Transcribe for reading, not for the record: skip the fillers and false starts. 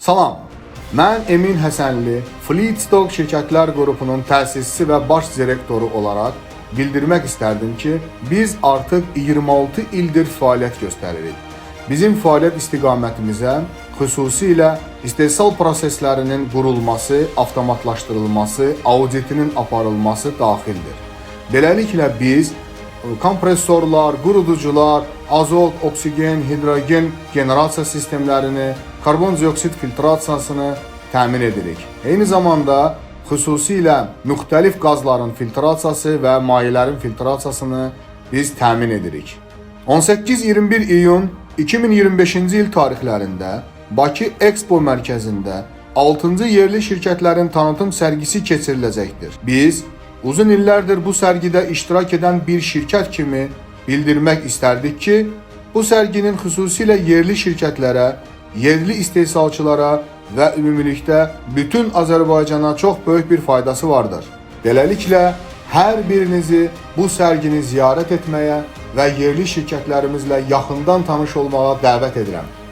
Salam, mən Emin Həsənli, Fleetstock şirkətlər qrupunun təsisçisi və baş direktoru olaraq bildirmək istərdim ki, biz artıq 26 ildir fəaliyyət göstəririk. Bizim fəaliyyət istiqamətimizə xüsusilə istehsal proseslərinin qurulması, avtomatlaşdırılması, auditinin aparılması daxildir. Beləliklə biz kompresorlar, quruducular, azot, oksigen, hidrogen generasiya sistemlərini, karbon dioksid filtrasiyasını təmin edirik. Eyni zamanda xüsusilə müxtəlif qazların filtrasiyası və mayələrin filtrasiyasını biz təmin edirik. 18-21 iyun 2025-ci il tarixlərində Bakı Expo mərkəzində 6-cı yerli şirkətlərin tanıtım sərgisi keçiriləcəkdir. Biz uzun illərdir bu sərgidə iştirak edən bir şirkət kimi bildirmək istərdik ki, bu sərginin xüsusilə yerli şirkətlərə, yerli istehsalçılara və ümumilikdə bütün Azərbaycana çox böyük bir faydası vardır. Beləliklə, hər birinizi bu sərgini ziyarət etməyə və yerli şirkətlərimizlə yaxından tanış olmağa dəvət edirəm.